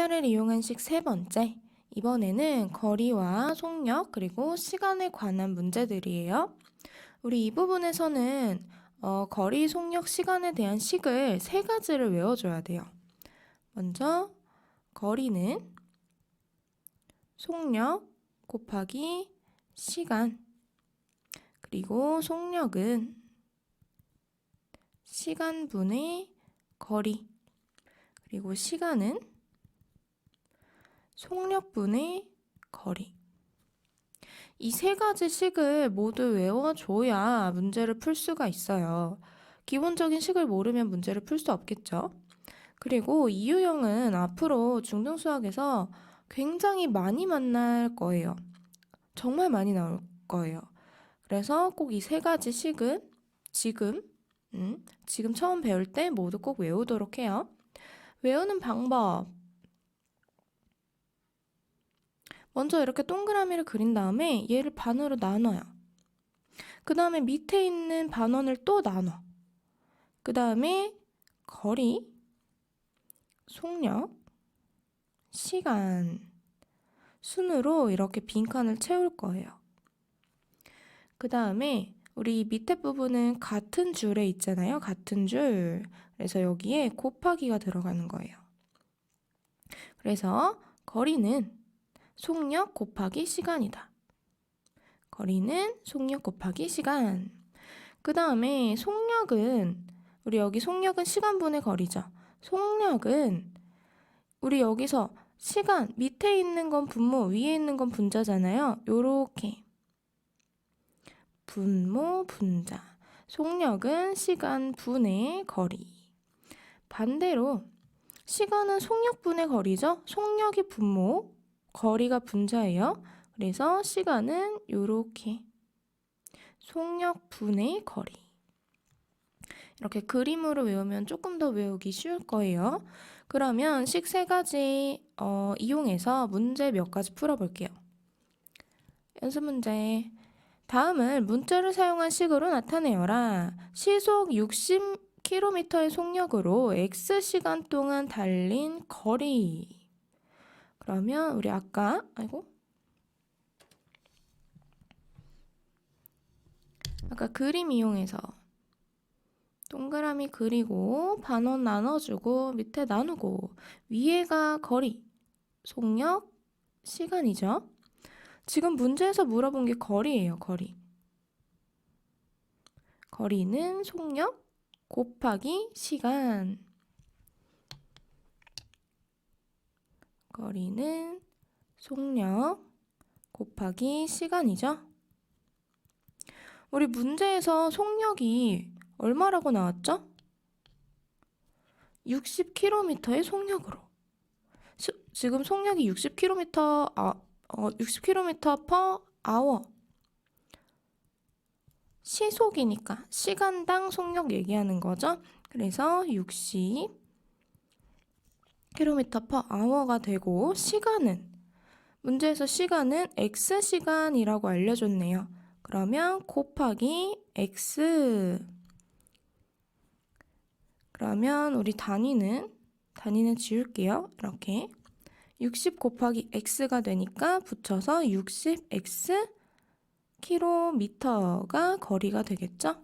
문자를 이용한 식 세 번째. 이번에는 거리와 속력 그리고 시간에 관한 문제들이에요. 우리 이 부분에서는 거리, 속력, 시간에 대한 식을 세 가지를 외워줘야 돼요. 먼저 거리는 속력 곱하기 시간, 그리고 속력은 시간분의 거리, 그리고 시간은 속력분의 거리. 이 세 가지 식을 모두 외워줘야 문제를 풀 수가 있어요. 기본적인 식을 모르면 문제를 풀 수 없겠죠. 그리고 이 유형은 앞으로 중등수학에서 굉장히 많이 만날 거예요. 정말 많이 나올 거예요. 그래서 꼭 이 세 가지 식은 지금 처음 배울 때 모두 꼭 외우도록 해요. 외우는 방법. 먼저 이렇게 동그라미를 그린 다음에 얘를 반으로 나눠요. 그 다음에 밑에 있는 반원을 또 나눠. 그 다음에 거리, 속력, 시간 순으로 이렇게 빈칸을 채울 거예요. 그 다음에 우리 밑에 부분은 같은 줄에 있잖아요. 같은 줄. 그래서 여기에 곱하기가 들어가는 거예요. 그래서 거리는 속력 곱하기 시간이다. 거리는 속력 곱하기 시간. 그 다음에 속력은 우리 여기 속력은 시간분의 거리죠. 속력은 우리 여기서 시간 밑에 있는 건 분모, 위에 있는 건 분자잖아요. 요렇게 분모, 분자. 속력은 시간분의 거리. 반대로 시간은 속력분의 거리죠. 속력이 분모, 거리가 분자예요. 그래서 시간은 요렇게 속력분의 거리. 이렇게 그림으로 외우면 조금 더 외우기 쉬울 거예요. 그러면 식 세 가지 이용해서 문제 몇 가지 풀어볼게요. 연습 문제. 다음을 문자를 사용한 식으로 나타내어라. 시속 60km의 속력으로 X시간 동안 달린 거리. 그러면 우리 아까 그림 이용해서 동그라미 그리고 반원 나눠주고 밑에 나누고 위에가 거리, 속력, 시간이죠. 지금 문제에서 물어본 게 거리예요. 거리. 거리는 속력 곱하기 시간. 거리는 속력 곱하기 시간이죠. 우리 문제에서 속력이 얼마라고 나왔죠? 60km의 속력으로. 지금 속력이 60km per hour. 시속이니까 시간당 속력 얘기하는 거죠. 그래서 60km per hour가 되고 시간은 문제에서 시간은 X시간이라고 알려줬네요. 그러면 곱하기 X. 그러면 우리 단위는 지울게요. 이렇게 60 곱하기 X가 되니까 붙여서 60X 킬로미터가 거리가 되겠죠?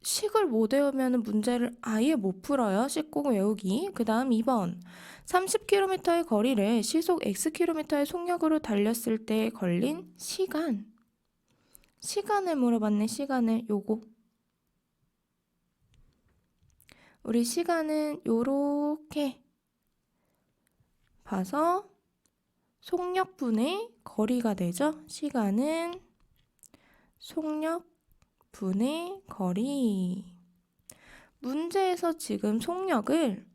식을 못 외우면 문제를 아예 못 풀어요. 식 꼭 외우기. 그 다음 2번. 30km의 거리를 시속 Xkm의 속력으로 달렸을 때 걸린 시간. 시간을 물어봤네. 시간을 요거. 우리 시간은 요렇게 봐서 속력분의 거리가 되죠. 시간은 속력분의 거리. 문제에서 지금 속력을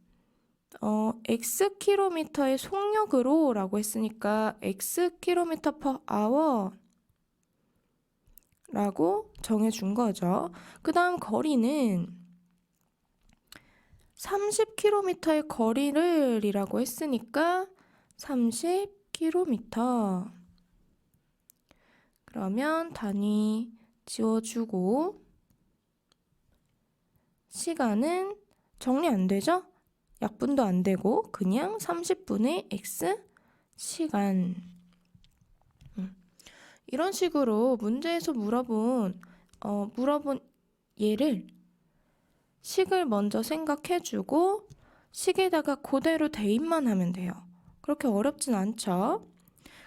Xkm의 속력으로 라고 했으니까 Xkm per hour 라고 정해준 거죠. 그 다음 거리는 30km의 거리를 이라고 했으니까 30km. 그러면 단위 지워주고 시간은 정리 안 되죠? 약분도 안 되고 그냥 30분의 x 시간. 이런 식으로 문제에서 물어본 얘를 식을 먼저 생각해주고 식에다가 그대로 대입만 하면 돼요. 그렇게 어렵진 않죠?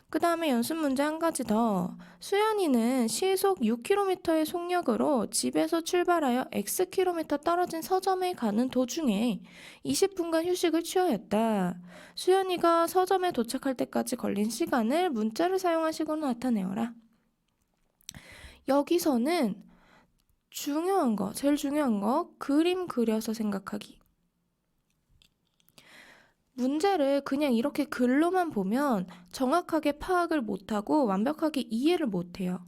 그 다음에 연습 문제 한 가지 더. 수연이는 시속 6km의 속력으로 집에서 출발하여 Xkm 떨어진 서점에 가는 도중에 20분간 휴식을 취하였다. 수연이가 서점에 도착할 때까지 걸린 시간을 문자를 사용한 식으로 나타내어라. 여기서는 제일 중요한 거, 그림 그려서 생각하기. 문제를 그냥 이렇게 글로만 보면 정확하게 파악을 못하고 완벽하게 이해를 못해요.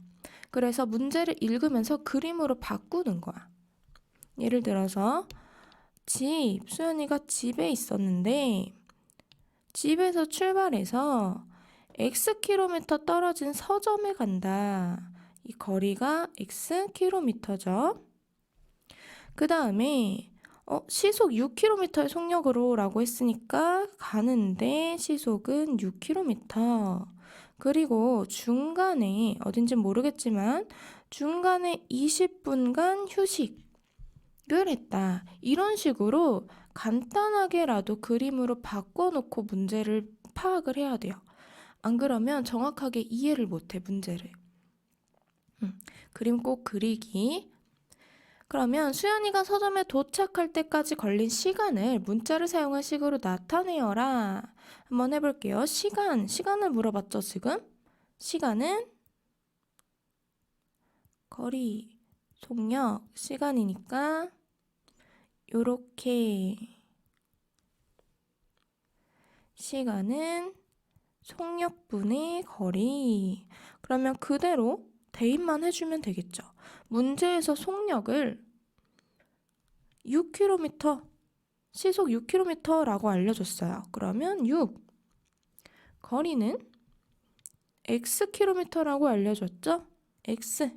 그래서 문제를 읽으면서 그림으로 바꾸는 거야. 예를 들어서 수연이가 집에 있었는데 집에서 출발해서 Xkm 떨어진 서점에 간다. 이 거리가 Xkm죠. 그 다음에 시속 6km의 속력으로 라고 했으니까 가는데 시속은 6km. 그리고 중간에 어딘지 모르겠지만 중간에 20분간 휴식을 했다. 이런 식으로 간단하게라도 그림으로 바꿔놓고 문제를 파악을 해야 돼요. 안 그러면 정확하게 이해를 못해, 문제를. 그림 꼭 그리기. 그러면 수연이가 서점에 도착할 때까지 걸린 시간을 문자를 사용한 식으로 나타내어라. 한번 해볼게요. 시간을 물어봤죠, 지금? 시간은 거리, 속력, 시간이니까 요렇게 시간은 속력분의 거리. 그러면 그대로 대입만 해주면 되겠죠. 문제에서 속력을 6km, 시속 6km라고 알려줬어요. 그러면 6, 거리는 Xkm라고 알려줬죠? X.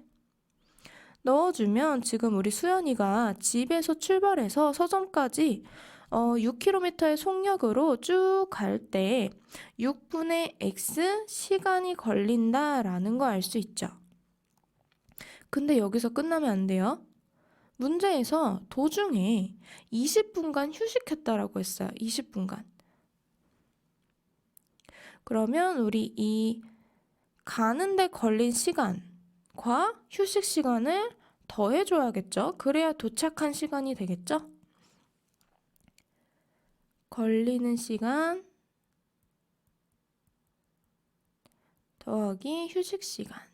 넣어주면 지금 우리 수연이가 집에서 출발해서 서점까지 6km의 속력으로 쭉 갈 때 6분의 X 시간이 걸린다라는 거 알 수 있죠. 근데 여기서 끝나면 안 돼요. 문제에서 도중에 20분간 휴식했다라고 했어요. 20분간. 그러면 우리 이 가는데 걸린 시간과 휴식 시간을 더해줘야겠죠. 그래야 도착한 시간이 되겠죠. 걸리는 시간 더하기 휴식 시간.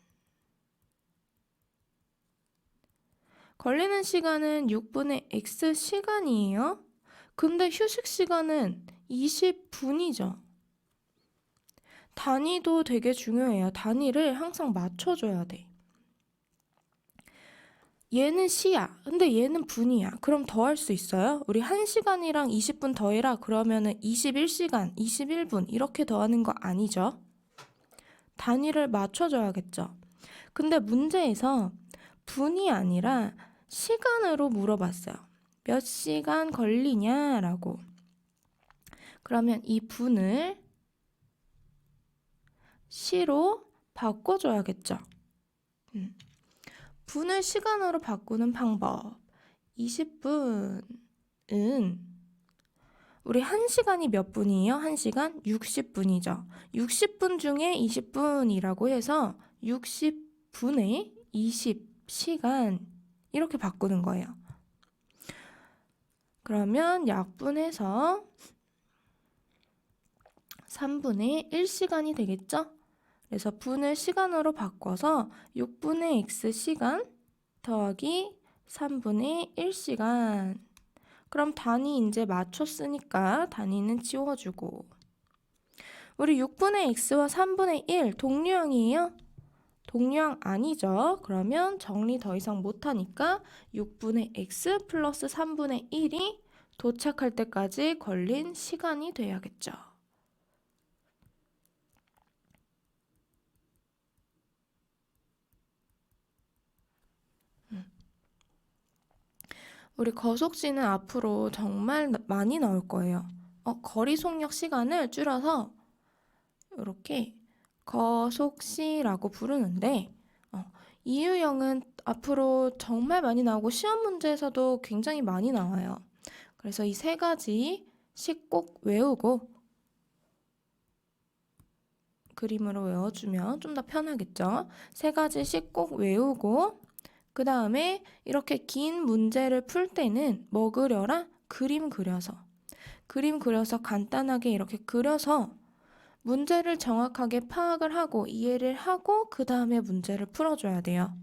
걸리는 시간은 6분의 X 시간이에요. 근데 휴식 시간은 20분이죠. 단위도 되게 중요해요. 단위를 항상 맞춰줘야 돼. 얘는 시야. 근데 얘는 분이야. 그럼 더할 수 있어요? 우리 1시간이랑 20분 더해라. 그러면은 21시간, 21분 이렇게 더하는 거 아니죠? 단위를 맞춰줘야겠죠. 근데 문제에서 분이 아니라 시간으로 물어봤어요. 몇 시간 걸리냐라고. 그러면 이 분을 시로 바꿔줘야겠죠. 분을 시간으로 바꾸는 방법. 20분은 우리 1시간이 몇 분이에요? 1시간? 60분이죠. 60분 중에 20분이라고 해서 60분에 20시간 이렇게 바꾸는 거예요. 그러면 약분해서 3분의 1시간이 되겠죠? 그래서 분을 시간으로 바꿔서 6분의 X시간 더하기 3분의 1시간. 그럼 단위 이제 맞췄으니까 단위는 지워주고. 우리 6분의 X와 3분의 1 동류항이에요? 동류항 아니죠. 그러면 정리 더 이상 못하니까 6분의 X 플러스 3분의 1이 도착할 때까지 걸린 시간이 돼야겠죠. 우리 거속 씨는 앞으로 정말 많이 나올 거예요. 거리 속력 시간을 줄여서 이렇게 거속 씨라고 부르는데, 이 유형은 앞으로 정말 많이 나오고 시험 문제에서도 굉장히 많이 나와요. 그래서 이 세 가지씩 꼭 외우고 그림으로 외워주면 좀 더 편하겠죠? 세 가지씩 꼭 외우고 그 다음에 이렇게 긴 문제를 풀 때는 뭐 그려라? 그림 그려서 간단하게 이렇게 그려서 문제를 정확하게 파악을 하고 이해를 하고 그 다음에 문제를 풀어줘야 돼요.